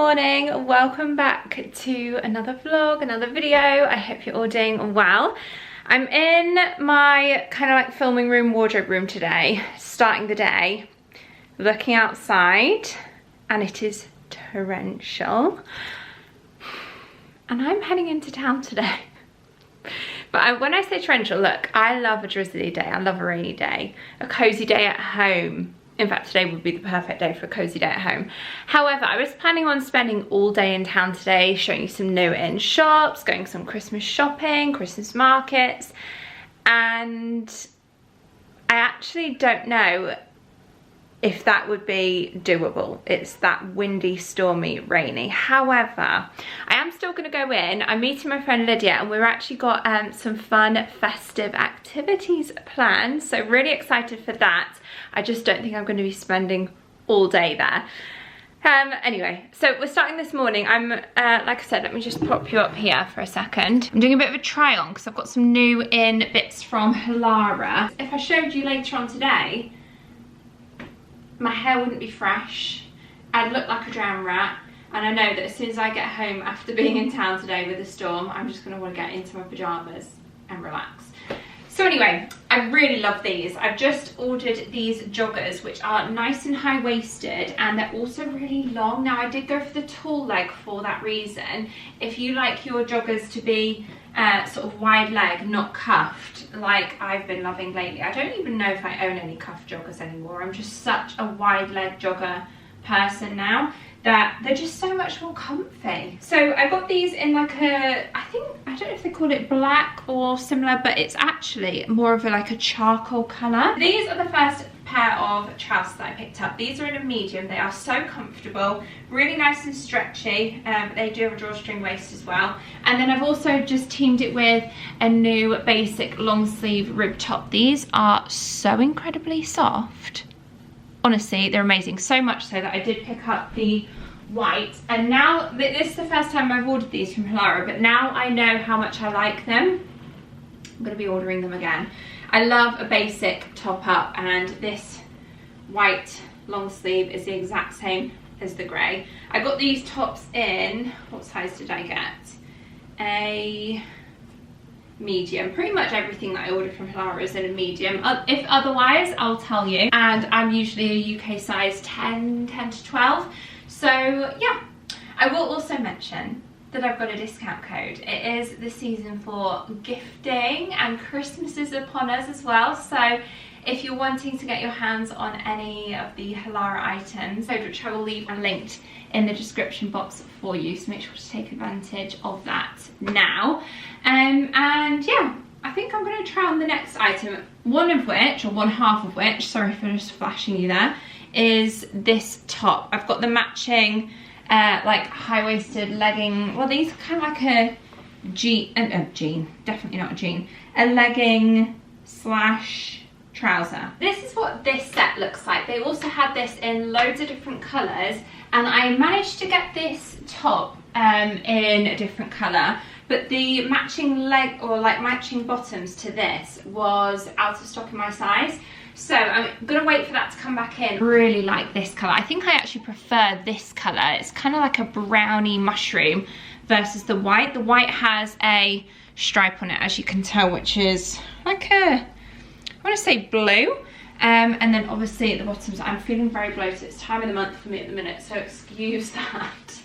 morning, welcome back to another vlog, another video. I hope you're all doing well. I'm in my kind of like filming room, wardrobe room today, starting the day, looking outside, and it is torrential. And I'm heading into town today. But when I say torrential, look, I love a drizzly day, I love a rainy day, a cozy day at home. In fact, today would be the perfect day for a cozy day at home. However, I was planning on spending all day in town today, showing you some new in shops, going some Christmas shopping, Christmas markets, and I actually don't know if that would be doable. It's that windy, stormy, rainy. However, I am still gonna go in. I'm meeting my friend Lydia and we've actually got some fun festive activities planned. So really excited for that. I just don't think I'm gonna be spending all day there. Anyway, so we're starting this morning. I'm, like I said, let me just pop you up here for a second. I'm doing a bit of a try on because I've got some new in bits from Halara. If I showed you later on today, my hair wouldn't be fresh, I'd look like a drowned rat, and I know that as soon as I get home after being in town today with a storm, I'm just going to want to get into my pyjamas and relax. So anyway, I really love these. I've just ordered these joggers, which are nice and high-waisted, and they're also really long. Now, I did go for the tall leg for that reason. If you like your joggers to be sort of wide leg, not cuffed, like I've been loving lately. I don't even know if I own any cuffed joggers anymore. I'm just such a wide leg jogger person now that they're just so much more comfy. So I got these in like a, I don't know if they call it black or similar, but it's actually more of a like a charcoal colour. These are the first pair of trousers that I picked up. These are in a medium. They are so comfortable, really nice and stretchy. They do have a drawstring waist as well. And then I've also just teamed it with a new basic long sleeve rib top. These are so incredibly soft. Honestly, they're amazing. So much so that I did pick up the white, and now this is the first time I've ordered these from Halara, but now I know how much I like them. I'm going to be ordering them again. I love a basic top up, and this white long sleeve is the exact same as the grey. I got these tops in, what size did I get? A medium. Pretty much everything that I ordered from Halara is in a medium. If otherwise, I'll tell you. And I'm usually a UK size 10 to 12. So yeah, I will also mention that I've got a discount code. It is the season for gifting, and Christmas is upon us as well. So if you're wanting to get your hands on any of the Halara items, which I will leave linked in the description box for you, so make sure to take advantage of that now. And yeah, I think I'm going to try on the next item, one of which, or one half of which, sorry for just flashing you there, is this top. I've got the matching like high-waisted legging, well these are kind of like a jean, definitely not a jean, a legging slash trouser. This is what this set looks like. They also had this in loads of different colours, and I managed to get this top in a different colour, but the matching leg, or like matching bottoms to this, was out of stock in my size. So I'm gonna wait for that to come back in. I really like this colour. I think I actually prefer this colour. It's kind of like a browny mushroom versus the white. The white has a stripe on it, as you can tell, which is like a, I want to say blue. And then obviously at the bottoms, I'm feeling very bloated. It's time of the month for me at the minute, so excuse that.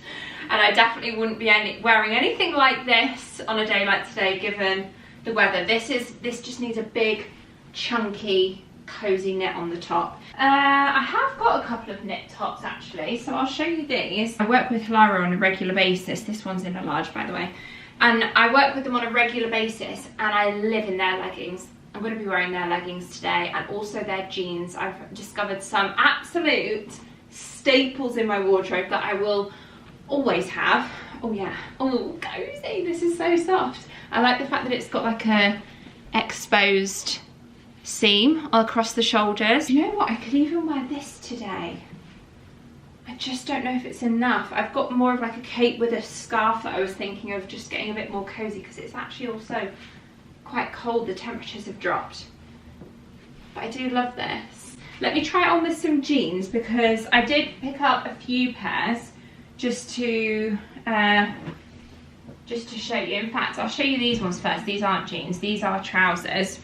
And I definitely wouldn't be wearing anything like this on a day like today, given the weather. This just needs a big, chunky, cozy knit on the top. I have got a couple of knit tops actually, so I'll show you these. I work with Halara on a regular basis. This one's in a large, by the way. And I work with them on a regular basis, and I live in their leggings. I'm going to be wearing their leggings today, and also their jeans. I've discovered some absolute staples in my wardrobe that I will always have. Oh yeah, oh cozy, this is so soft. I like the fact that it's got like a exposed seam all across the shoulders. You know what, I could even wear this today. I just don't know if it's enough. I've got more of like a cape with a scarf that I was thinking of just getting a bit more cozy, because it's actually also quite cold. The temperatures have dropped. But I do love this. Let me try it on with some jeans, because I did pick up a few pairs just to show you. In fact, I'll show you these ones first. These aren't jeans, these are trousers.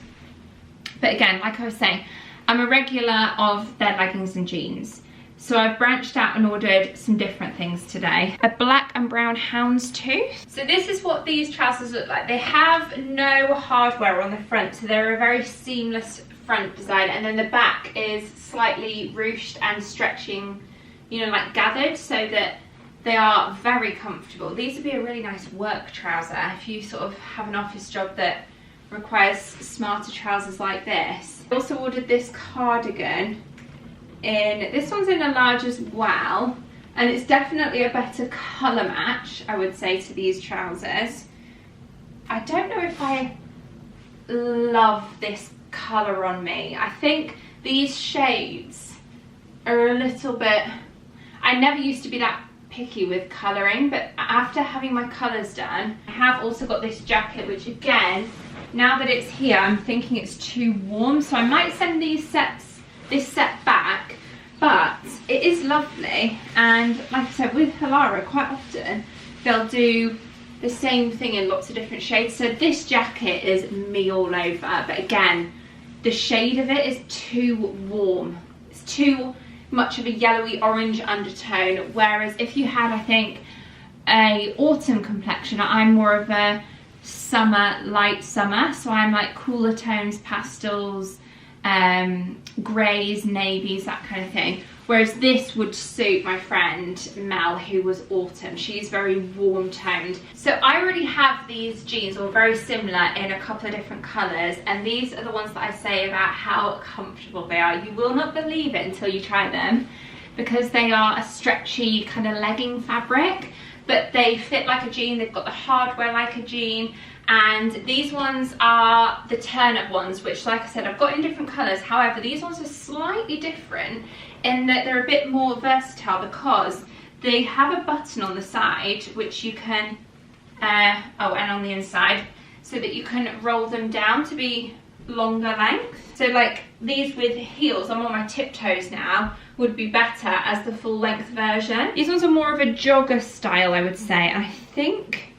But again, like I was saying, I'm a regular of their leggings and jeans. So I've branched out and ordered some different things today. A black and brown houndstooth. So this is what these trousers look like. They have no hardware on the front, so they're a very seamless front design, and then the back is slightly ruched and stretching, you know, like gathered, so that they are very comfortable. These would be a really nice work trouser if you sort of have an office job that requires smarter trousers like this. I also ordered this cardigan this one's in a large as well, and it's definitely a better colour match, I would say, to these trousers. I don't know if I love this colour on me. I think these shades are a little bit, I never used to be that picky with colouring, but after having my colours done, I have also got this jacket, which again, now that it's here, I'm thinking it's too warm, so I might send this set back, but it is lovely. And like I said, with Halara, quite often they'll do the same thing in lots of different shades. So this jacket is me all over, but again, the shade of it is too warm. It's too much of a yellowy orange undertone, whereas if you had, I think, a autumn complexion, I'm more of a summer, light summer, so I'm like cooler tones, pastels, greys, navies, that kind of thing, whereas this would suit my friend Mel, who was autumn. She's very warm toned. So I already have these jeans, or very similar, in a couple of different colours, and these are the ones that I say about how comfortable they are. You will not believe it until you try them, because they are a stretchy kind of legging fabric, but they fit like a jean. They've got the hardware like a jean. And these ones are the turn-up ones, which, like I said, I've got in different colours. However, these ones are slightly different in that they're a bit more versatile, because they have a button on the side, which you can, and on the inside, so that you can roll them down to be longer length. So like these with heels, I'm on my tiptoes now, would be better as the full length version. These ones are more of a jogger style, I would say. I think,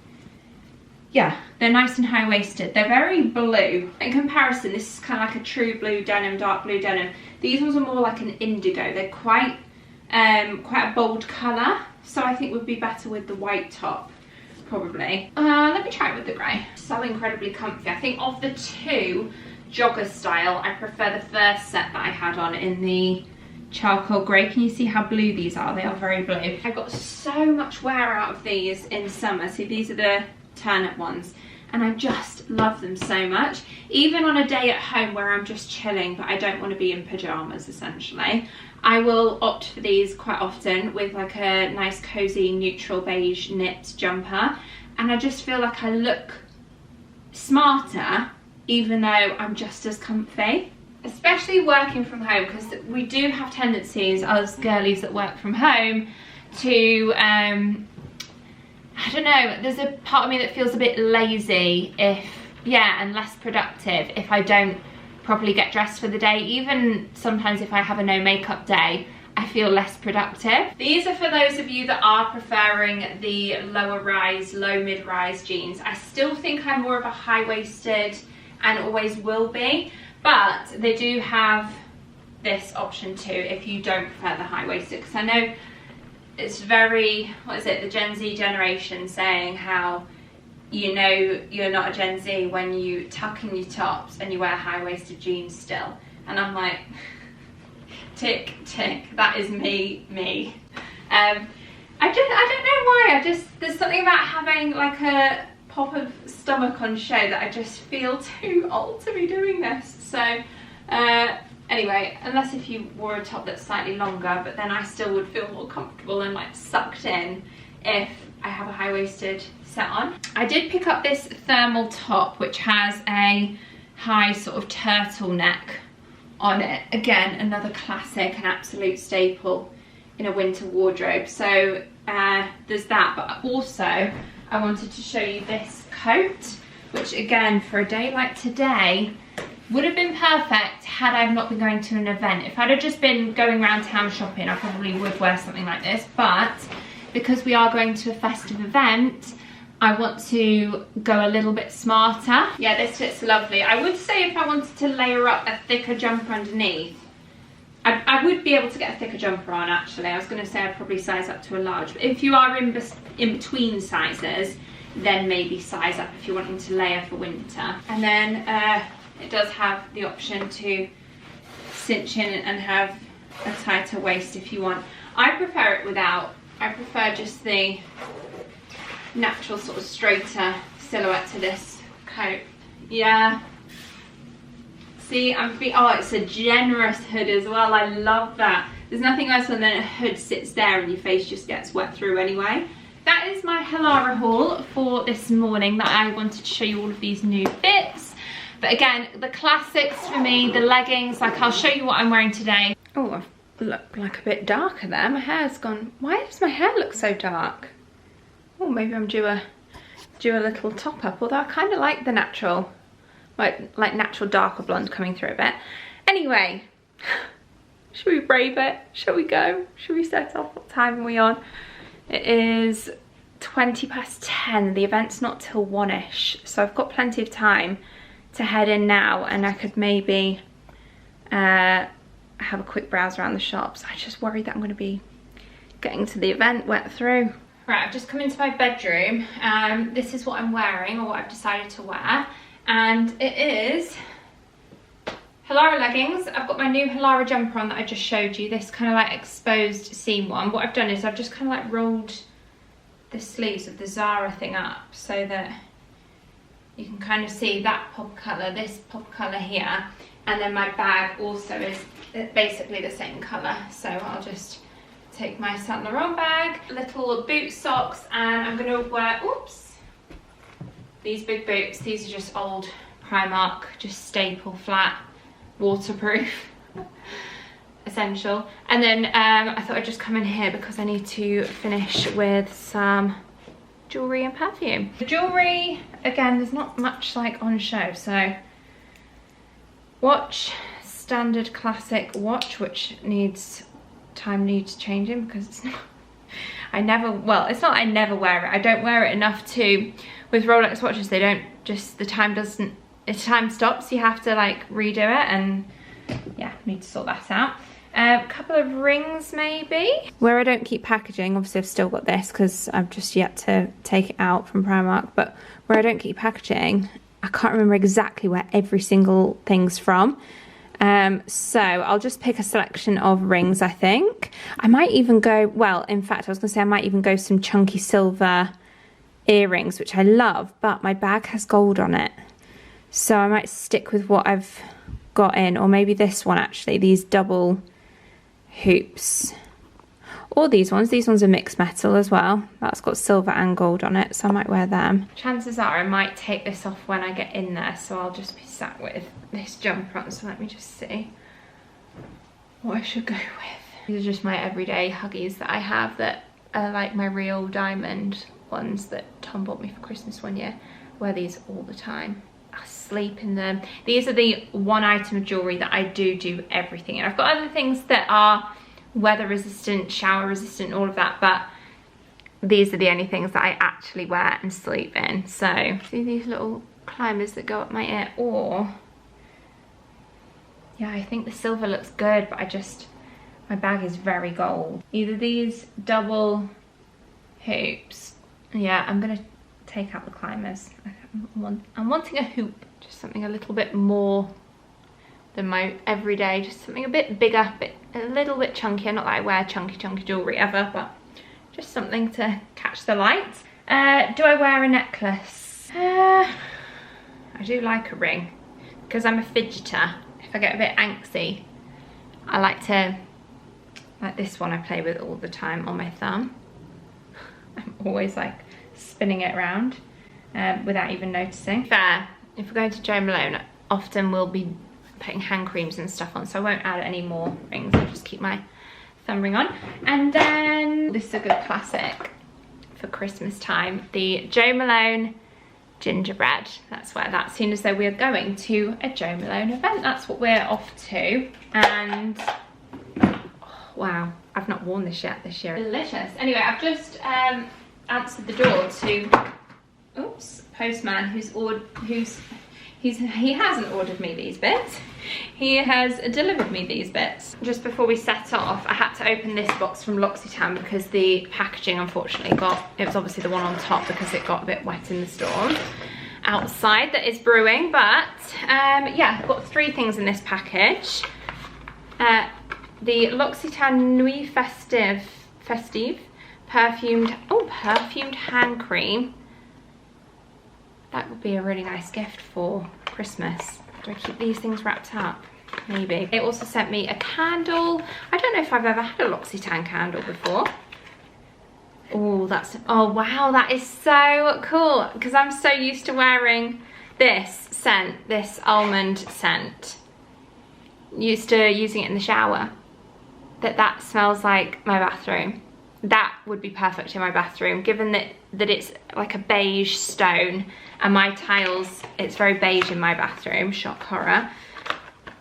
yeah, they're nice and high-waisted. They're very blue. In comparison, this is kind of like a true blue denim, dark blue denim. These ones are more like an indigo. They're quite a bold colour, so I think would be better with the white top, probably. Let me try it with the grey. So incredibly comfy. I think of the two jogger style, I prefer the first set that I had on in the charcoal grey. Can you see how blue these are? They are very blue. I got so much wear out of these in summer. See, these are the turn-up ones, and I just love them so much. Even on a day at home where I'm just chilling, but I don't want to be in pyjamas, essentially, I will opt for these quite often with like a nice cozy neutral beige knit jumper, and I just feel like I look smarter even though I'm just as comfy. Especially working from home, because we do have tendencies, us girlies that work from home, to I don't know, there's a part of me that feels a bit lazy and less productive if I don't properly get dressed for the day. Even sometimes if I have a no makeup day, I feel less productive. These are for those of you that are preferring the lower rise, low mid rise jeans. I still think I'm more of a high-waisted, and always will be, but they do have this option too if you don't prefer the high-waisted, because I know it's very, what is it, the Gen Z generation saying how, you know, you're not a Gen Z when you tuck in your tops and you wear high-waisted jeans still. And I'm like, tick, tick, that is me. I don't know why, there's something about having like a pop of stomach on show that I just feel too old to be doing this. So anyway, unless if you wore a top that's slightly longer, but then I still would feel more comfortable and like sucked in if I have a high-waisted set on. I did pick up this thermal top, which has a high sort of turtleneck on it. Again, another classic, an absolute staple in a winter wardrobe. So there's that, but also I wanted to show you this coat, which again, for a day like today, would have been perfect had I not been going to an event. If I'd have just been going around town shopping, I probably would wear something like this, but because we are going to a festive event, I want to go a little bit smarter. Yeah, this fits lovely. I would say if I wanted to layer up a thicker jumper underneath, I would be able to get a thicker jumper on actually. I was going to say I'd probably size up to a large. But if you are in between sizes, then maybe size up if you're wanting to layer for winter. And then it does have the option to cinch in and have a tighter waist if you want. I prefer it without. I prefer just the natural sort of straighter silhouette to this coat. Yeah. See, oh, it's a generous hood as well. I love that. There's nothing else when a hood sits there and your face just gets wet through anyway. That is my Halara haul for this morning, that I wanted to show you all of these new bits. But again, the classics for me, the leggings, like I'll show you what I'm wearing today. Oh, I look like a bit darker there. My hair's gone. Why does my hair look so dark? Oh, maybe I'm due a little top up, although I kind of like the natural, like natural darker blonde coming through a bit. Anyway, should we brave it? Shall we go? Should we set off? What time are we on? It is 20 past 10. The event's not till 1ish, so I've got plenty of time to head in now, and I could maybe have a quick browse around the shops. I just worry that I'm going to be getting to the event wet through. Right, I've just come into my bedroom. This is what I'm wearing, or what I've decided to wear, and it is Halara leggings. I've got my new Halara jumper on that I just showed you, this kind of like exposed seam one. What I've done is I've just kind of like rolled the sleeves of the Zara thing up so that you can kind of see that pop colour, this pop colour here, and then my bag also is basically the same colour. So I'll just take my Saint Laurent bag, little boot socks, and I'm going to wear, oops, these big boots. These are just old Primark, just staple flat, waterproof, essential. And then I thought I'd just come in here because I need to finish with some jewellery and perfume. The jewellery, again, there's not much like on show. So watch, standard classic watch, which needs changing because it's not, I never, well, it's not I never wear it, I don't wear it enough to, with Rolex watches, they don't just, the time stops, you have to like redo it, and yeah, need to sort that out. A couple of rings maybe. Where I don't keep packaging, obviously I've still got this because I've just yet to take it out from Primark, but where I don't keep packaging, I can't remember exactly where every single thing's from. So I'll just pick a selection of rings, I think. I might even go, well, in fact, I was gonna say I might even go some chunky silver earrings, which I love, but my bag has gold on it. So I might stick with what I've got in, or maybe this one actually, these double hoops. Or these ones are mixed metal as well. That's got silver and gold on it, so I might wear them. Chances are I might take this off when I get in there, so I'll just be sat with this jumper on. So let me just see what I should go with. These are just my everyday Huggies that I have that are like my real diamond ones that Tom bought me for Christmas one year. I wear these all the time. I sleep in them. These are the one item of jewellery that I do everything in. I've got other things that are weather resistant, shower resistant, all of that, but these are the only things that I actually wear and sleep in. So see these little climbers that go up my ear, or yeah, I think the silver looks good, but my bag is very gold. Either these double hoops, yeah, I'm gonna take out the climbers. I'm wanting a hoop, just something a little bit more than my everyday, just something a bit bigger, a little bit chunkier. Not that I wear chunky jewellery ever, but just something to catch the light. Do I wear a necklace? I do like a ring because I'm a fidgeter. If I get a bit angsty, I like this one I play with all the time on my thumb. I'm always like spinning it around without even noticing. Fair, if we're going to Jo Malone, often we'll be putting hand creams and stuff on, so I won't add any more rings. I'll just keep my thumb ring on. And then this is a good classic for Christmas time, the Jo Malone gingerbread. That's where that, seeing as though we're going to a Jo Malone event, that's what we're off to. And wow, I've not worn this yet this year. Delicious. Anyway, I've just answered the door to, oops, postman he hasn't ordered me these bits. He has delivered me these bits. Just before we set off, I had to open this box from L'Occitane because the packaging unfortunately it was obviously the one on top because it got a bit wet in the storm outside that is brewing. But yeah, I've got 3 things in this package. The L'Occitane Nuit Festive perfumed hand cream. That would be a really nice gift for Christmas. Do I keep these things wrapped up? Maybe. They also sent me a candle. I don't know if I've ever had a L'Occitane candle before. Oh wow, that is so cool. Because I'm so used to wearing this scent, this almond scent. Used to using it in the shower. That smells like my bathroom. That would be perfect in my bathroom, given that it's like a beige stone and my tiles, it's very beige in my bathroom, shock horror.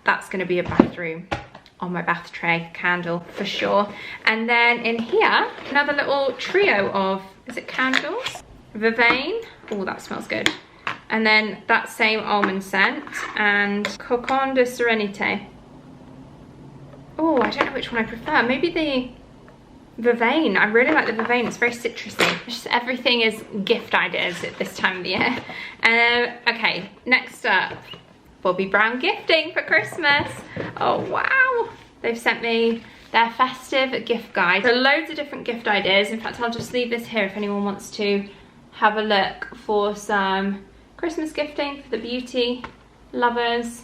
That's gonna be a bathroom on my bath tray candle for sure. And then in here, another little trio of, is it candles? Vervain, oh that smells good. And then that same almond scent and Cocon de Serenité. Oh, I don't know which one I prefer. Maybe the Vervain. I really like the Vervain. It's very citrusy. Just everything is gift ideas at this time of the year. Okay, next up, Bobbi Brown gifting for Christmas. Oh wow. They've sent me their festive gift guide. So loads of different gift ideas. In fact, I'll just leave this here if anyone wants to have a look for some Christmas gifting for the beauty lovers.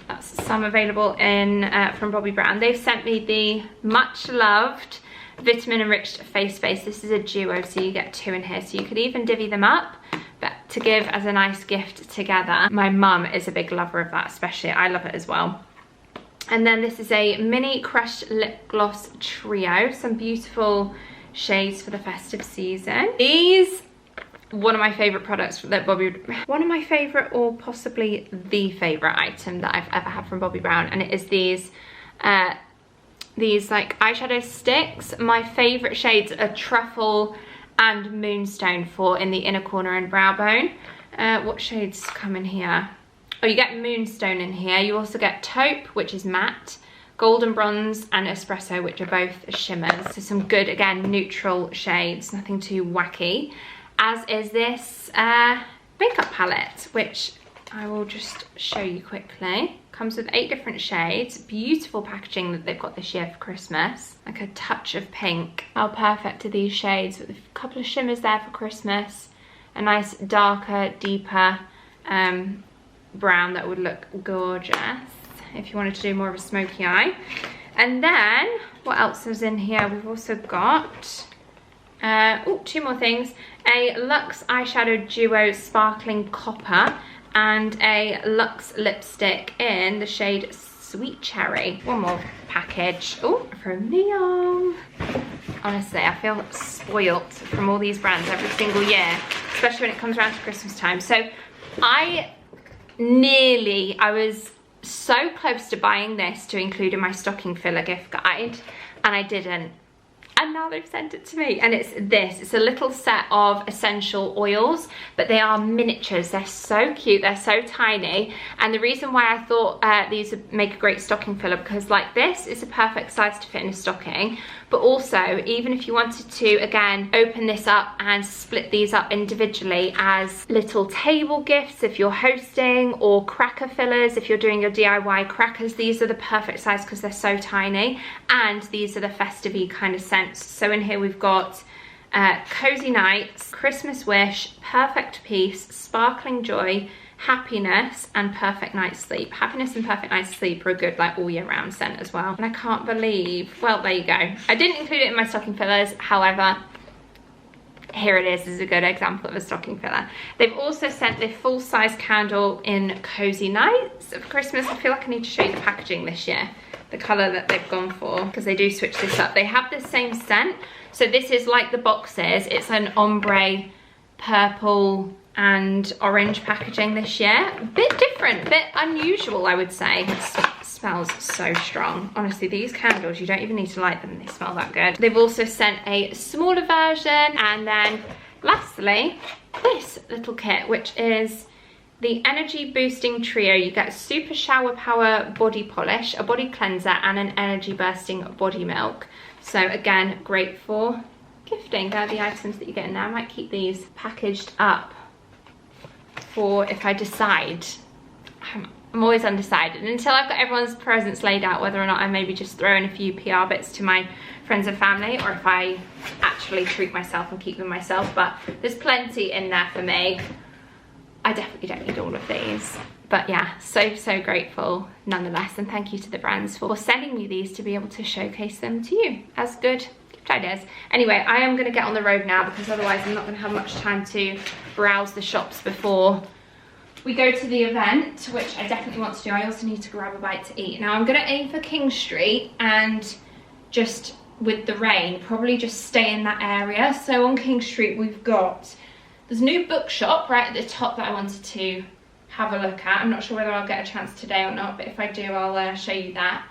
That's some available in from Bobbi Brown. They've sent me the much loved vitamin enriched face base. This is a duo, so you get 2 in here, so you could even divvy them up, but to give as a nice gift together. My mum is a big lover of that, especially. I love it as well. And then this is a mini crushed lip gloss trio, some beautiful shades for the festive season. These, one of my favorite products that one of my favorite, or possibly the favorite item that I've ever had from Bobbi Brown, and it is these like eyeshadow sticks. My favorite shades are Truffle and Moonstone for in the inner corner and brow bone. What shades come in here? Oh, you get Moonstone in here. You also get Taupe, which is matte, Golden Bronze and Espresso, which are both shimmers. So some good, again, neutral shades, nothing too wacky. As is this makeup palette, which I will just show you quickly. Comes with 8 different shades. Beautiful packaging that they've got this year for Christmas. Like a touch of pink. How perfect are these shades with a couple of shimmers there for Christmas. A nice darker, deeper brown that would look gorgeous if you wanted to do more of a smoky eye. And then, what else is in here? We've also got 2 more things. A Luxe Eyeshadow Duo Sparkling Copper and a Luxe lipstick in the shade Sweet Cherry. One more package. Oh, from Neon. Honestly, I feel spoilt from all these brands every single year, especially when it comes around to Christmas time. So I was so close to buying this to include in my stocking filler gift guide, and I didn't. And now they've sent it to me, and it's this. It's a little set of essential oils, but they are miniatures. They're so cute, they're so tiny. And the reason why I thought these would make a great stocking filler, because like this is a perfect size to fit in a stocking, but also even if you wanted to, again, open this up and split these up individually as little table gifts if you're hosting, or cracker fillers if you're doing your DIY crackers, these are the perfect size because they're so tiny, and these are the festive-y kind of scents. So in here we've got Cozy Nights, Christmas Wish, Perfect Peace, Sparkling Joy, Happiness, and Perfect Night's Sleep. Happiness and Perfect Night's Sleep are a good like all year round scent as well. And I can't believe, well, there you go. I didn't include it in my stocking fillers, however, here it is. This is a good example of a stocking filler. They've also sent the full-size candle in Cozy Nights for Christmas. I feel like I need to show you the packaging this year, the colour that they've gone for, because they do switch this up. They have the same scent, so this is like the boxes. It's an ombre, purple and orange packaging this year. A bit different, a bit unusual, I would say. It's smells so strong. Honestly, these candles, you don't even need to light them, they smell that good. They've also sent a smaller version, and then lastly, this little kit, which is the Energy Boosting Trio. You get Super Shower Power Body Polish, a body cleanser, and an energy bursting body milk. So again, great for gifting. They're the items that you get in there. I might keep these packaged up for if I decide. I'm always undecided until I've got everyone's presents laid out, whether or not I maybe just throw in a few PR bits to my friends and family, or if I actually treat myself and keep them myself. But there's plenty in there for me. I definitely don't need all of these. But yeah, so grateful nonetheless, and thank you to the brands for sending me these to be able to showcase them to you as good gift ideas. Anyway, I am going to get on the road now, because otherwise I'm not going to have much time to browse the shops before we go to the event, which I definitely want to do. I also need to grab a bite to eat. Now I'm going to aim for King Street, and just with the rain, probably just stay in that area. So on King Street we've got, there's a new bookshop right at the top that I wanted to have a look at. I'm not sure whether I'll get a chance today or not, but if I do, I'll show you that.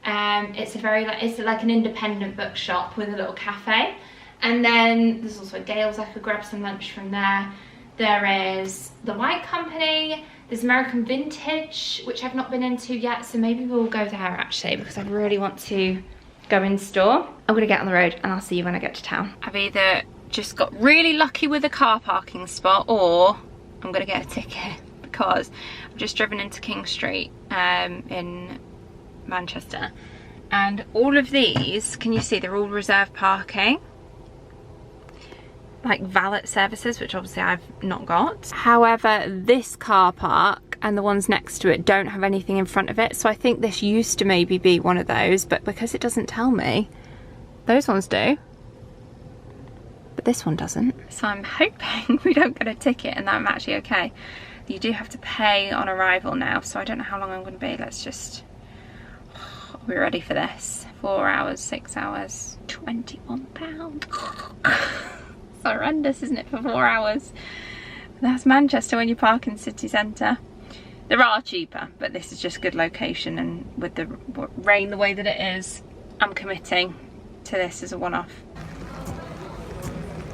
It's like an independent bookshop with a little cafe. And then there's also Dale's. I could grab some lunch from there. There is the White Company. There's American Vintage, which I've not been into yet, so maybe we'll go there actually, because I really want to go in store. I'm gonna get on the road and I'll see you when I get to town. I've either just got really lucky with a car parking spot, or I'm gonna get a ticket, because I've just driven into King Street in Manchester, and all of these, can you see, they're all reserved parking, like valet services, which obviously I've not got. However, this car park and the ones next to it don't have anything in front of it, so I think this used to maybe be one of those, but because it doesn't tell me, those ones do, but this one doesn't. So I'm hoping we don't get a ticket and that I'm actually okay. You do have to pay on arrival now, so I don't know how long I'm going to be. Let's just, we're ready for this. 4 hours, 6 hours, £21. It's horrendous, isn't it, for 4 hours? That's Manchester when you park in city centre. There are cheaper, but this is just good location, and with the rain the way that it is, I'm committing to this as a one-off.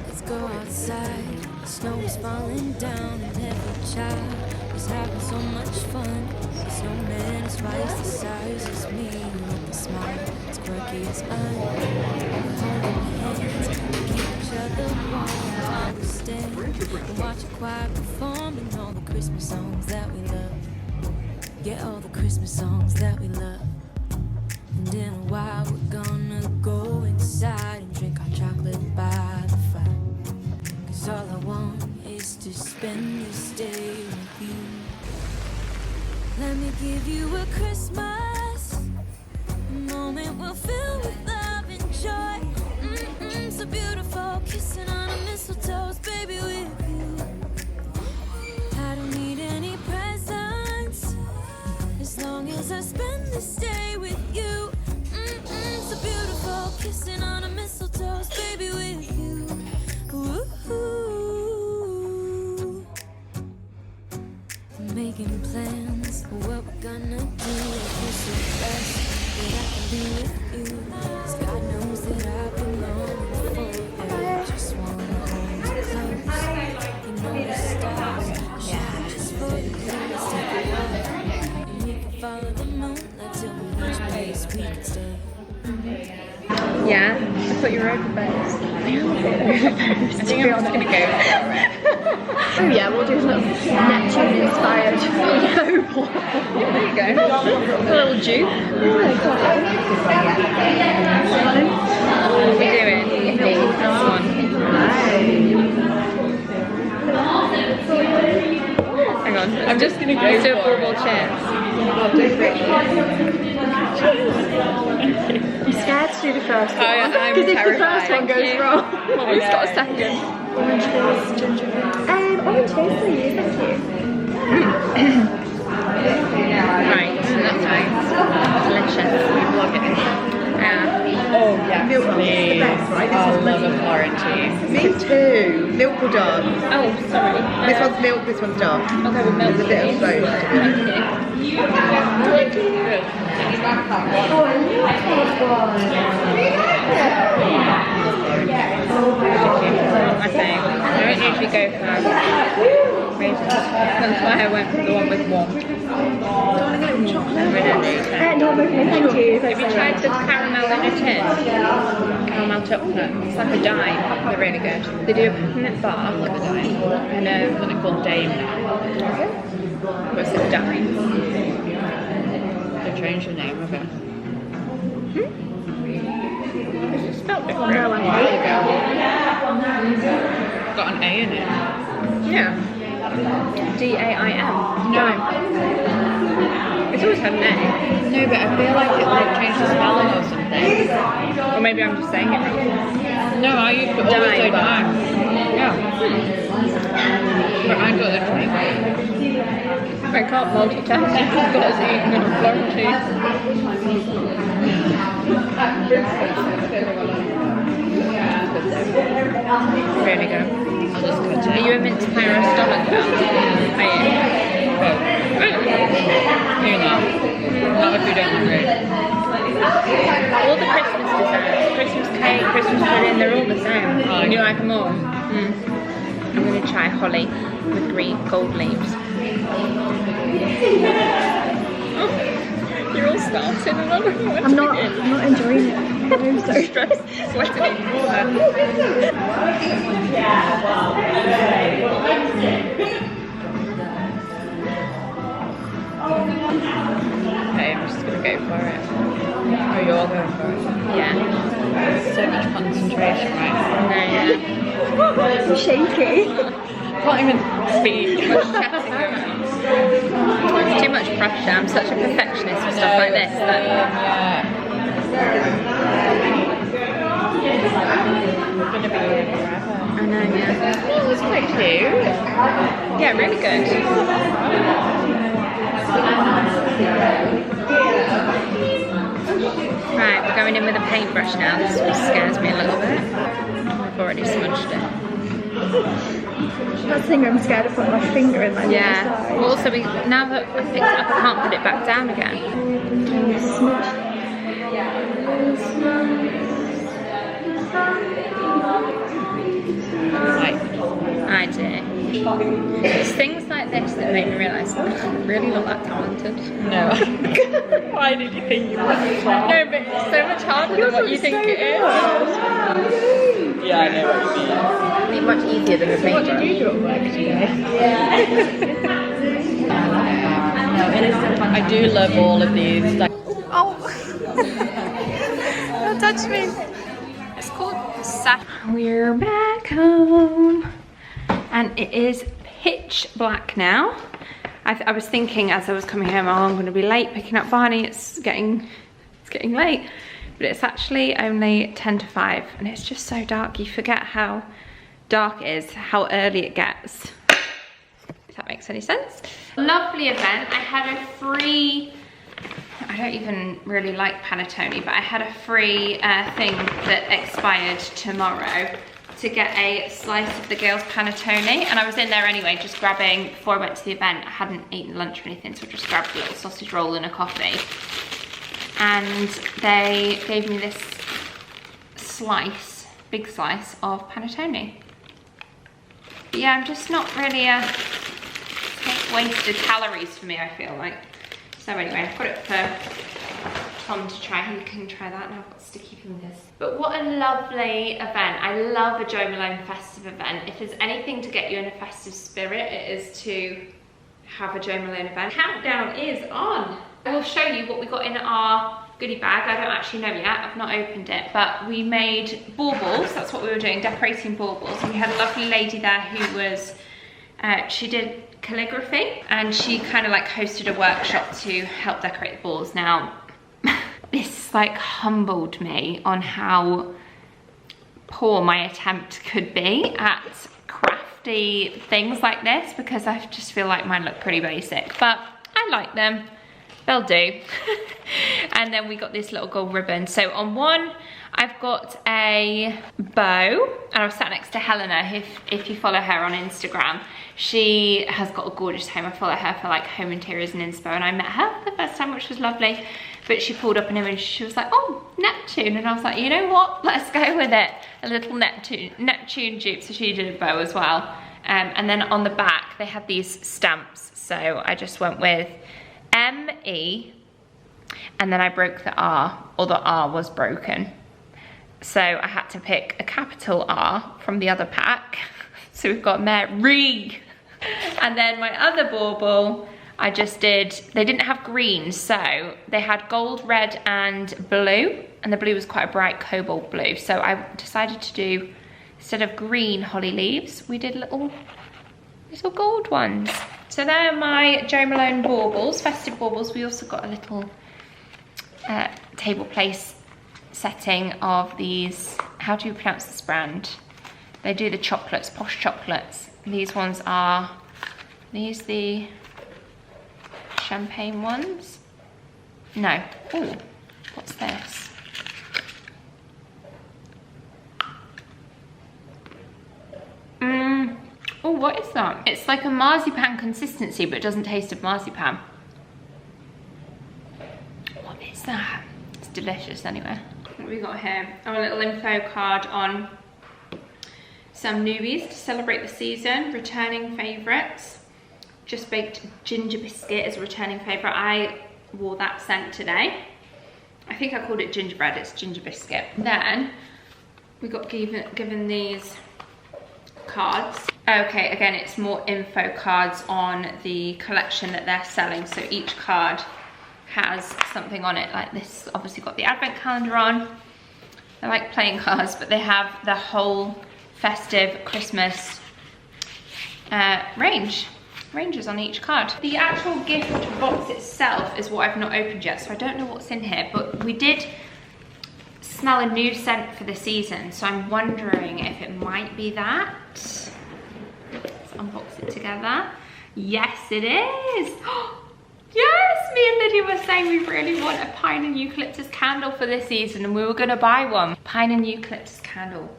Let's go outside. The snow is falling down, and every child is having so much fun. The snowman is twice the size as me, with a smile as quirky as mine. We're holding hands, we keep each other warm while we stand and watch a choir performing all the Christmas songs that we love. Yeah, all the Christmas songs that we love. And in a while we're gonna go inside and drink our chocolate by the fire. 'Cause all I want is to spend this day with you. Let me give you a Christmas, a moment we'll fill with love and joy. So beautiful, kissing on a mistletoe, baby, with you. I don't need any presents, as long as I spend this day with you. So beautiful, kissing on a mistletoe, baby, with you. Ooh. Making plans for what we're gonna do. I feel so blessed that I can be with you. 'Cause God knows that I've been longing for you. I just wanna hold you close. You know the stars shine just for you. And we can follow the moonlight till we reach a place we can stay. Yeah, I thought you were overboast. I think I'm just gonna go there. Oh yeah, we'll do a little Neptune inspired. There you go. A little juke. Oh my god. What are we doing? This one. Hang on, I'm just gonna go. Let's do a ball chance. I'm scared to do the first one. I'm Because if the first one goes wrong. Who's got a second? Orange face, gingerbread. Orange face for you, thank you. Right, that's nice. Delicious. We vlog it. Yeah. Oh yes, please. I love a Florentine. Me too. Milk or dark? Oh, sorry. This one's milk, this one's dark. I'll go with milk. There's a bit of both. Thank you. I think I don't usually go for raisins. That's why I went for the one with warmth. No, thank you. Have you tried the caramel in a tin? Caramel chocolate. It's like a dime. They're really good. They do a peppermint bar like a dime, and something called Dame now. What's a dime? They changed the name of it. It's spelled different. Got an A in it. Yeah. D-A-I-M. No. It's always had an A. No, but I feel like they've changed the spelling or something. Or maybe I'm just saying it wrong. No, I used to always say dime. Yeah. But I got it right. I can't multitask. I've got to eat and Florentine. Really good. I'll just cut it. Are you a mince pie or a stomach girl? Are you? You're not. Not if you don't agree. All the Christmas desserts, Christmas cake, Christmas pudding, they're all the same. Oh, You like them all? I'm going to try holly with green gold leaves. Oh, you're all starting and I don't know what I'm not enjoying it. I'm so stressed, sweating in the corner. Okay, I'm just going to go for it. Oh, you're going for it? Yeah. So much concentration, right? No, yeah. I'm shaky. Can't even Speed. Too much chatting going on. It's too much pressure. I'm such a perfectionist for stuff like this. That We're gonna be here forever. I know, yeah. Oh, that's quite cute. Yeah, really good. Right, we're going in with a paintbrush now. This scares me a little bit. I've already smudged it. That's the thing, I'm scared of putting my finger in my Yeah. Well, also, now that I picked it up, I can't put it back down again. I do. It's things like this that make me realise I'm really not that talented. No. Why did you think you were? No, but it's so much harder than what you think it is. Yeah, I know what you mean. It's much easier than a paintbrush. What did you do at work today? I do love all of these. Like, Oh! Don't touch me. It's called Sat. We're back home. And it is pitch black now. I was thinking as I was coming home, oh, I'm going to be late picking up Barney. It's getting late. But it's actually only 10 to 5 and it's just so dark. You forget how dark it is, how early it gets. If that makes any sense. Lovely event. I had a free, I don't even really like panettone, but I had a free thing that expired tomorrow to get a slice of the girls' panettone, and I was in there anyway just grabbing, before I went to the event, I hadn't eaten lunch or anything, so I just grabbed a little sausage roll and a coffee, and they gave me this slice, big slice of panettone. But yeah, I'm just not really wasted calories for me, I feel like. So anyway, I've got it for Tom to try. He can try that, and I've got sticky fingers. But what a lovely event. I love a Jo Malone festive event. If there's anything to get you in a festive spirit, it is to have a Jo Malone event. Countdown is on. I will show you what we got in our goodie bag. I don't actually know yet, I've not opened it, but we made baubles. That's what we were doing, decorating baubles. We had a lovely lady there who was, she did calligraphy, and she kind of like hosted a workshop to help decorate the balls. Now, this like humbled me on how poor my attempt could be at crafty things like this, because I just feel like mine look pretty basic, but I like them. They'll do. And then we got this little gold ribbon. So on one, I've got a bow, and I was sat next to Helena. If you follow her on Instagram, she has got a gorgeous home. I follow her for like home interiors and inspo, and I met her for the first time, which was lovely. but she pulled up an image. She was like, oh, Neptune. And I was like, you know what? Let's go with it. A little Neptune dupe. So she did a bow as well. And then on the back, they had these stamps. So I just went with M-E, and then I broke the R, or the R was broken. So I had to pick a capital R from the other pack. So we've got Mary. And then my other bauble, I just did, they didn't have green, so they had gold, red, and blue. And the blue was quite a bright cobalt blue. So I decided to do, instead of green holly leaves, we did little gold ones. So they're my Jo Malone baubles, festive baubles. We also got a little table place setting of these, how do you pronounce this brand? They do the chocolates, posh chocolates. These ones are, these the champagne ones? No, oh, what's this? Oh, what is that? It's like a marzipan consistency, but it doesn't taste of marzipan. What is that? It's delicious anyway. What have we got here? Oh, a little info card on some newbies to celebrate the season, returning favourites. Just baked ginger biscuit is a returning favourite. I wore that scent today. I think I called it gingerbread, it's ginger biscuit. Then we got given these cards. Okay, again, it's more info cards on the collection that they're selling. So each card has something on it, like this obviously got the advent calendar on. They're like playing cards, but they have the whole festive Christmas ranges on each card. The actual gift box itself is what I've not opened yet, so I don't know what's in here, but we did smell a new scent for the season, so I'm wondering if it might be that. Let's unbox it together. Yes, it is. Yes, me and Lydia were saying we really want a pine and eucalyptus candle for this season, and we were gonna buy one. Pine and eucalyptus candle.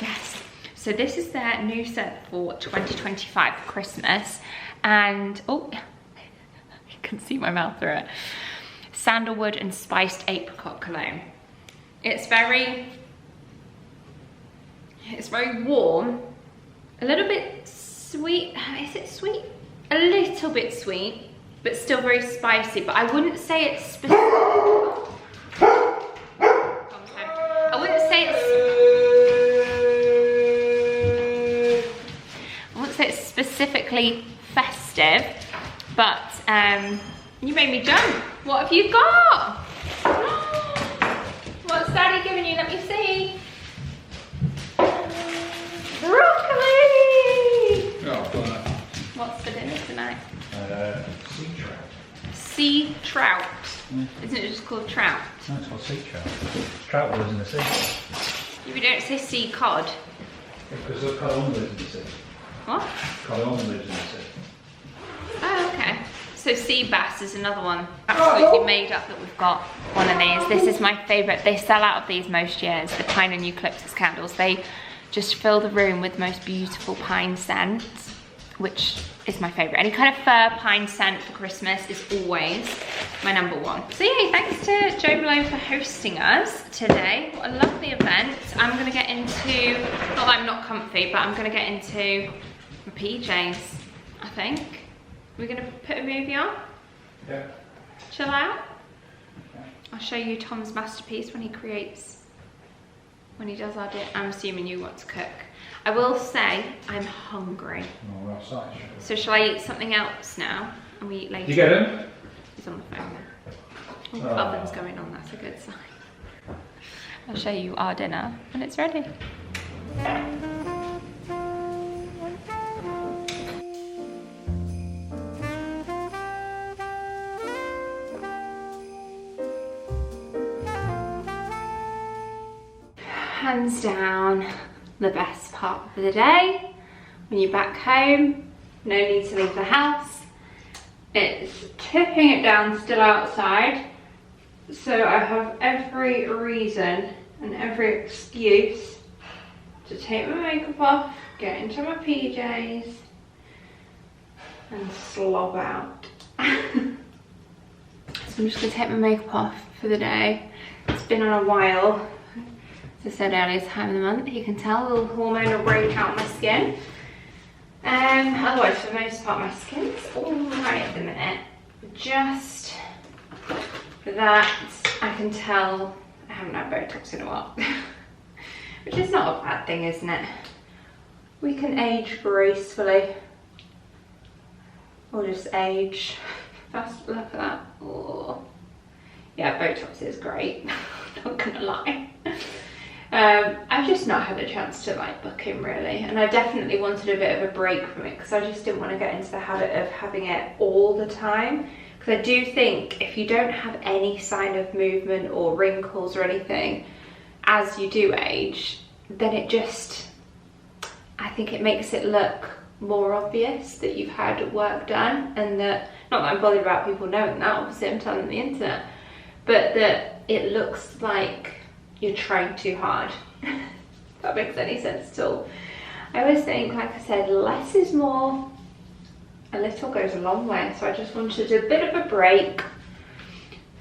Yes. So this is their new scent for 2025 for Christmas. And, oh, you can see my mouth through it. Sandalwood and spiced apricot cologne. It's very warm, a little bit sweet. Is it sweet? A little bit sweet, but still very spicy. But I wouldn't say it's specific. I wouldn't say it's specifically festive, but you made me jump. What have you got? What's Daddy giving you? Let me see. Broccoli! Oh, fine. What's for dinner tonight? Sea trout. Sea trout. Isn't it just called trout? No, it's called sea trout. Trout lives in the sea. If you don't say sea cod. Because the cod lives in the sea. What? Cod lives in the sea. Oh, okay. So sea bass is another one. Absolutely made up that we've got one of these. This is my favourite. They sell out of these most years, the pine and eucalyptus candles. They just fill the room with the most beautiful pine scents, which is my favourite. Any kind of fir pine scent for Christmas is always my number one. So yeah, thanks to Jo Malone for hosting us today. What a lovely event. I'm gonna get into, not that I'm not comfy, but I'm gonna get into my PJs, I think. We're gonna put a movie on? Yeah. Chill out? Yeah. I'll show you Tom's masterpiece when he does our dinner. I'm assuming you want to cook. I will say, I'm hungry. Oh, we're outside. So shall I eat something else now? And we eat later? You get him? He's on the phone now. Oh, the oven's going on, that's a good sign. I'll show you our dinner when it's ready. Hands down, the best part of the day. When you're back home, no need to leave the house. It's tipping it down still outside. So I have every reason and every excuse to take my makeup off, get into my PJs and slob out. It's So I'm just gonna take my makeup off for the day. It's been on a while. As I said earlier, it's time of the month. You can tell a little hormonal breakout on my skin. Otherwise, for the most part, my skin's all right at the minute. Just for that, I can tell I haven't had Botox in a while. Which is not a bad thing, isn't it? We can age gracefully. Or just age. Just look at that. Oh. Yeah, Botox is great. Not gonna lie. I've just not had a chance to like book in really, and I definitely wanted a bit of a break from it because I just didn't want to get into the habit of having it all the time, because I do think if you don't have any sign of movement or wrinkles or anything as you do age, then it just, I think it makes it look more obvious that you've had work done, and that, not that I'm bothered about people knowing that, obviously I'm telling the internet, but that it looks like you're trying too hard. If that makes any sense at all. I always think, like I said, less is more. A little goes a long way, so I just wanted a bit of a break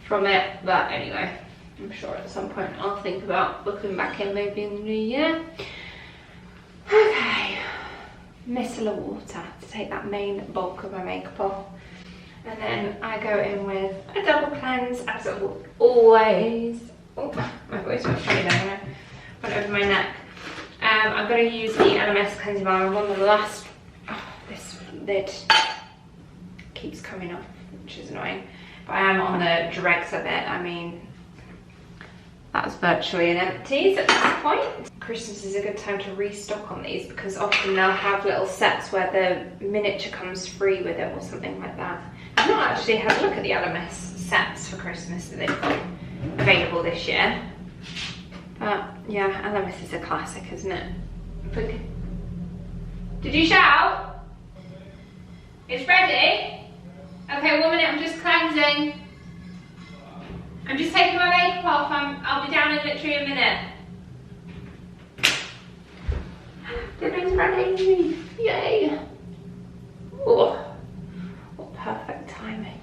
from it. But anyway, I'm sure at some point I'll think about booking back in, maybe in the new year. Okay, micellar water to take that main bulk of my makeup off. And then I go in with a double cleanse, as always. Oh, my voice went funny there, went over my neck. I'm going to use the LMS cleansing balm. I'm on the last, this lid keeps coming off, which is annoying. But I am on the dregs of it. I mean, that's virtually an empties at this point. Christmas is a good time to restock on these because often they'll have little sets where the miniature comes free with it or something like that. I've not actually had a look at the LMS sets for Christmas that they've got available this year, but yeah, LMS is a classic, isn't it? Did you shout? It's ready? Okay, 1 minute, I'm just cleansing. I'm just taking my makeup off. I'll be down in literally a minute. Dinner's ready. Yay. Oh, what perfect timing.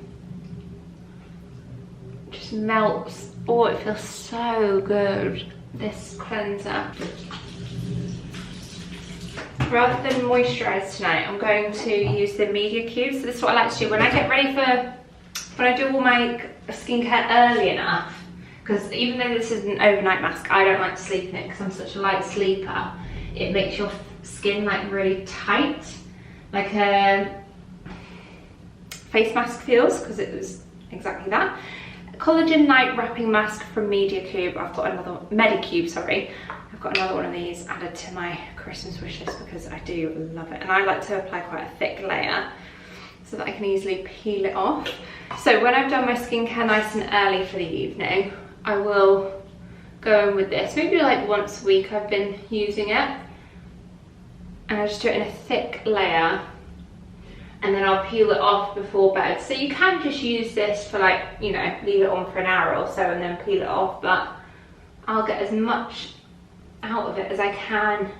Just melts. Oh, it feels so good, this cleanser. Rather than moisturise tonight, I'm going to use the media cubes. So this is what I like to do when I get ready for, when I do all my skincare early enough, because even though this is an overnight mask, I don't like to sleep in it because I'm such a light sleeper. It makes your skin like really tight, like a face mask feels, because it was exactly that. Collagen night wrapping mask from Mediacube. I've got another Medicube, sorry. I've got another one of these added to my Christmas wish list because I do love it, and I like to apply quite a thick layer so that I can easily peel it off. So when I've done my skincare nice and early for the evening, I will go in with this. Maybe like once a week I've been using it, and I just do it in a thick layer, and then I'll peel it off before bed. So you can just use this for like, you know, leave it on for an hour or so and then peel it off, but I'll get as much out of it as I can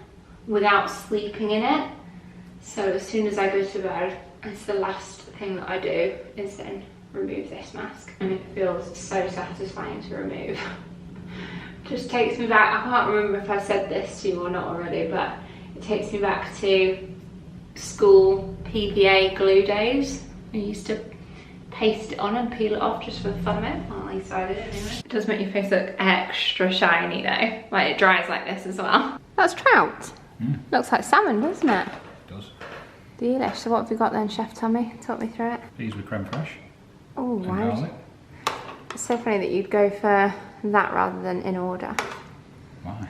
without sleeping in it. So as soon as I go to bed, it's the last thing that I do is then remove this mask, and it feels so satisfying to remove. Just takes me back, I can't remember if I said this to you or not already, but it takes me back to school PVA glue days. I used to paste it on and peel it off just for the fun of it. Well, at least I did anyway. It does make your face look extra shiny though. Like it dries like this as well. That's trout. Looks like salmon, doesn't it? It does. Delish. So what have we got then, Chef Tommy? Talk me through it. These with creme fraiche. Oh, And wow. garlic. It's so funny that you'd go for that rather than in order. Why?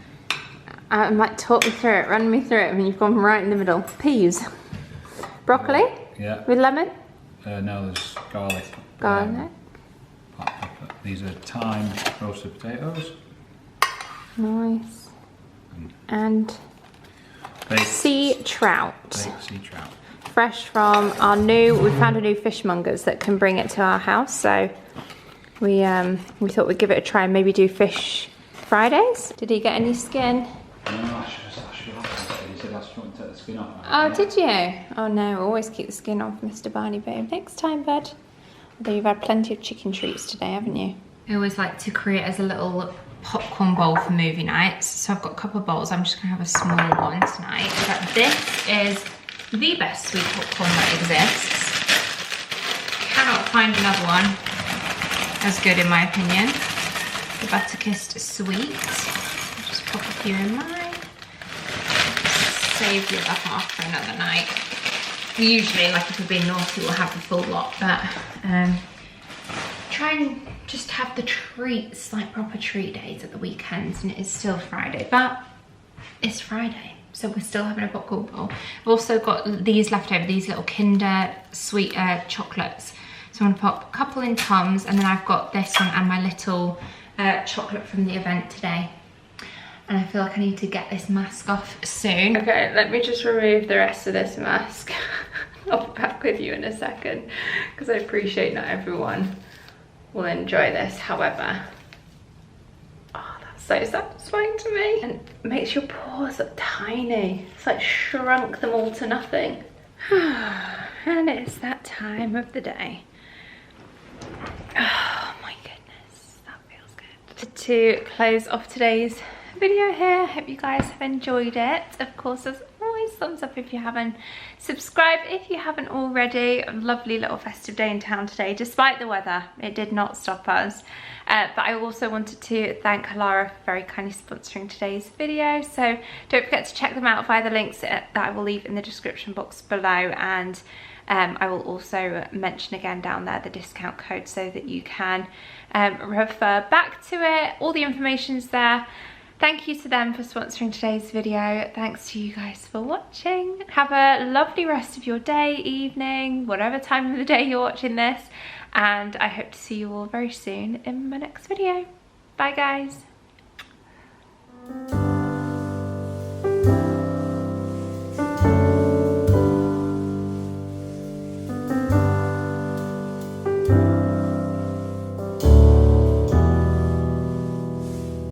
Like, talk me through it, run me through it. I mean, you've gone right in the middle. Peas. Broccoli Yeah. with lemon. No, there's garlic. Garlic. Black pepper. These are thyme roasted potatoes. Nice. And Baked sea trout. sea trout. Fresh from our we found a new fishmongers that can bring it to our house. So we thought we'd give it a try and maybe do fish Fridays. Did he get any skin? No, I should have. He said I should take the skin off. Oh, did you? Oh no, always keep the skin off, Mr. Barney Babe. Next time, bud. Although you've had plenty of chicken treats today, haven't you? I always like to create as a little popcorn bowl for movie nights. So I've got a couple of bowls. I'm just gonna have a small one tonight. But this is the best sweet popcorn that exists. Cannot find another one as good in my opinion. The Butterkissed Sweet. I'll just pop a few in mine. Save the other half for another night. Usually, like if we're being naughty, we'll have the full lot, but try and just have the treats, like proper treat days at the weekends, and it is still Friday, but it's Friday, so we're still having a popcorn bowl. I've also got these left over, these little Kinder sweet chocolates. So I'm gonna pop a couple in Tom's, and then I've got this one and my little chocolate from the event today. And I feel like I need to get this mask off soon. Okay, let me just remove the rest of this mask. I'll be back with you in a second, because I appreciate not everyone will enjoy this. However, oh, that's so satisfying to me. And it makes your pores look tiny. It's like shrunk them all to nothing. And it's that time of the day. Oh my goodness, that feels good. To close off today's video here, hope you guys have enjoyed it. Of course, there's always thumbs up if you haven't. Subscribe if you haven't already. A lovely little festive day in town today, despite the weather. It did not stop us. But I also wanted to thank Halara for very kindly sponsoring today's video. So don't forget to check them out via the links that I will leave in the description box below, and I will also mention again down there the discount code so that you can refer back to it. All the information's there. Thank you to them for sponsoring today's video. Thanks to you guys for watching. Have a lovely rest of your day, evening, whatever time of the day you're watching this. And I hope to see you all very soon in my next video. Bye guys.